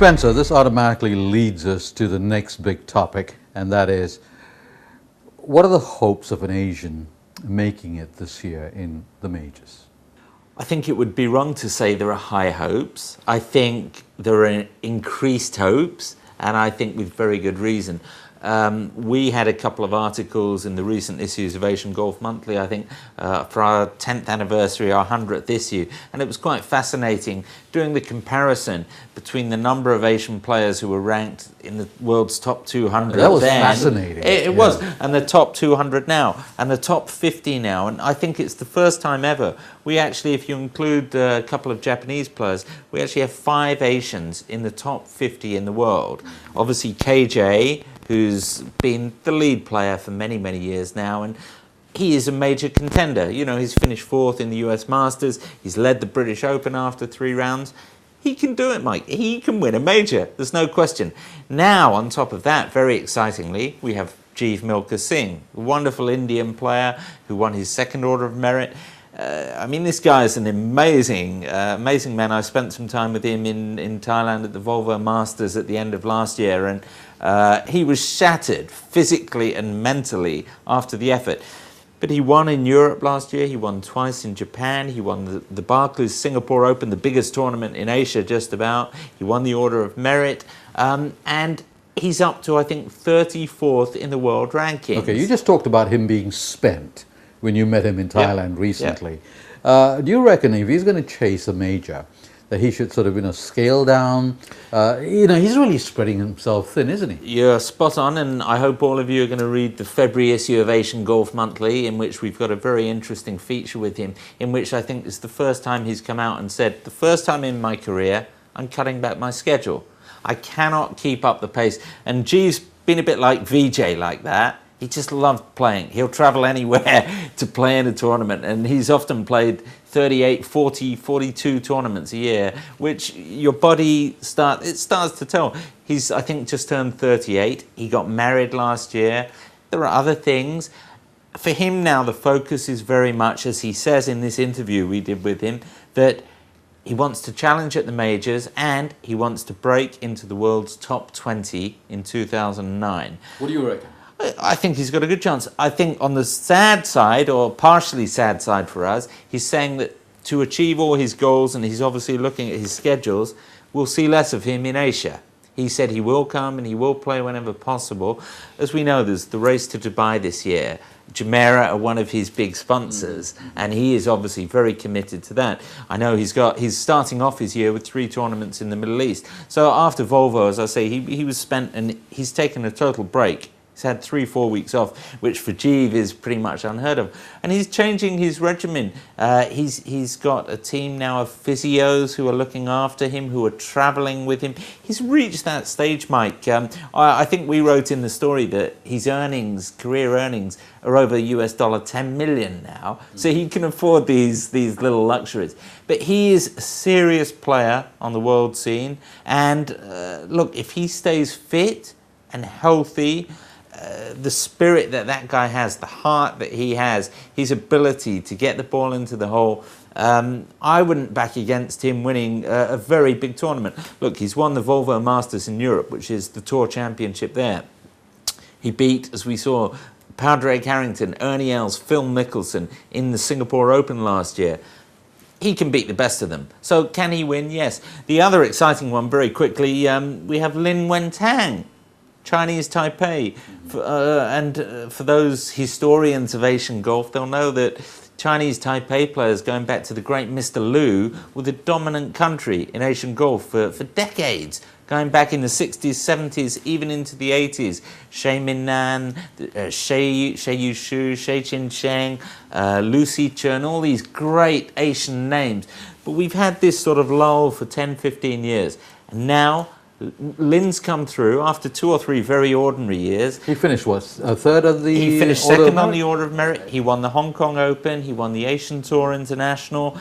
Spencer, this automatically leads us to the next big topic, and that is, what are the hopes of an Asian making it this year in the majors? I think it would be wrong to say there are high hopes. I think there are increased hopes, and I think with very good reason. We had a couple of articles in the recent issues of Asian Golf Monthly, I think, for our 10th anniversary, our 100th issue, and it was quite fascinating doing the comparison between the number of Asian players who were ranked in the world's top 200 that was then. fascinating. It was, and the top 200 now, and the top 50 now, and I think it's the first time ever. We actually, if you include a couple of Japanese players, we actually have 5 Asians in the top 50 in the world. Obviously KJ, who's been the lead player for many, many years now, and he is a major contender. You know, he's finished 4th in the US Masters, he's led the British Open after 3 rounds. He can do it, Mike. He can win a major, there's no question. Now, on top of that, very excitingly, we have Jeev Milkha Singh, a wonderful Indian player who won his 2nd Order of Merit. I mean, this guy is an amazing man. I spent some time with him in Thailand at the Volvo Masters at the end of last year, and he was shattered physically and mentally after the effort. But he won in Europe last year, he won twice in Japan, he won the Barclays Singapore Open, the biggest tournament in Asia just about. He won the Order of Merit, and he's up to, I think, 34th in the world rankings. Okay, you just talked about him being spent when you met him in Thailand recently. Do you reckon if he's going to chase a major, that he should sort of, scale down? He's really spreading himself thin, isn't he? You're spot on, and I hope all of you are going to read the February issue of Asian Golf Monthly, in which we've got a very interesting feature with him, in which I think is the first time he's come out and said, the first time in my career, I'm cutting back my schedule. I cannot keep up the pace. And Jeev's been a bit like VJ like that. He just loved playing. He'll travel anywhere to play in a tournament, and he's often played 38, 40, 42 tournaments a year, which your body starts to tell. He's, I think, just turned 38. He got married last year. There are other things. For him now, the focus is very much, as he says in this interview we did with him, that he wants to challenge at the majors and he wants to break into the world's top 20 in 2009. What do you reckon? I think he's got a good chance. I think on the sad side, or partially sad side for us, he's saying that to achieve all his goals, and he's obviously looking at his schedules, we'll see less of him in Asia. He said he will come and he will play whenever possible. As we know, there's the race to Dubai this year. Jumeirah are one of his big sponsors, and he is obviously very committed to that. I know he's starting off his year with 3 tournaments in the Middle East. So after Volvo, as I say, he was spent, and he's taken a total break. He's had 3-4 weeks off, which for Jeev is pretty much unheard of. And he's changing his regimen. He's got a team now of physios who are looking after him, who are traveling with him. He's reached that stage, Mike. I think we wrote in the story that his earnings, career earnings, are over $10 million now. So he can afford these little luxuries. But he is a serious player on the world scene. And look, if he stays fit and healthy, the spirit that guy has, the heart that he has, his ability to get the ball into the hole, I wouldn't back against him winning a very big tournament. Look, he's won the Volvo Masters in Europe, which is the Tour Championship there. He beat, as we saw, Padraig Harrington, Ernie Els, Phil Mickelson in the Singapore Open last year. He can beat the best of them. So can he win? Yes. The other exciting one, very quickly, we have Lin Wentang, Chinese Taipei. For those historians of Asian golf, they'll know that Chinese Taipei players, going back to the great Mr. Liu, were the dominant country in Asian golf for decades, going back in the 60s, 70s, even into the 80s. Shea Minnan, Shea Yushu, Shea Chin Sheng, Lu Sichun, all these great Asian names. But we've had this sort of lull for 10, 15 years. And now Lin's come through after 2 or 3 very ordinary years. He finished what, a third of the He finished second on the Order of Merit. He won the Hong Kong Open. He won the Asian Tour International.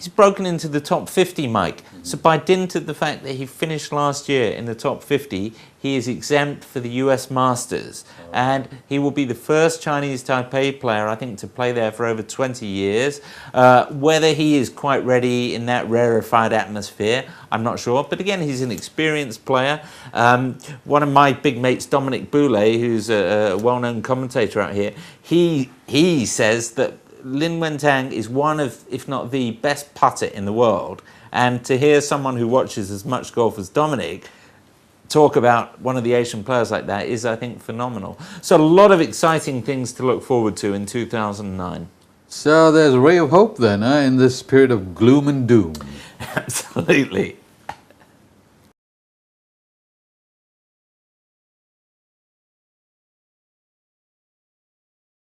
He's broken into the top 50, Mike. So by dint of the fact that he finished last year in the top 50, he is exempt for the US Masters. And he will be the first Chinese Taipei player, I think, to play there for over 20 years. Whether he is quite ready in that rarefied atmosphere, I'm not sure. But again, he's an experienced player. One of my big mates, Dominic Boulay, who's a well-known commentator out here, he says that Lin Wentang is one of, if not the best putter in the world. And to hear someone who watches as much golf as Dominic talk about one of the Asian players like that is, I think, phenomenal. So a lot of exciting things to look forward to in 2009. So there's a ray of hope then, in this period of gloom and doom. Absolutely.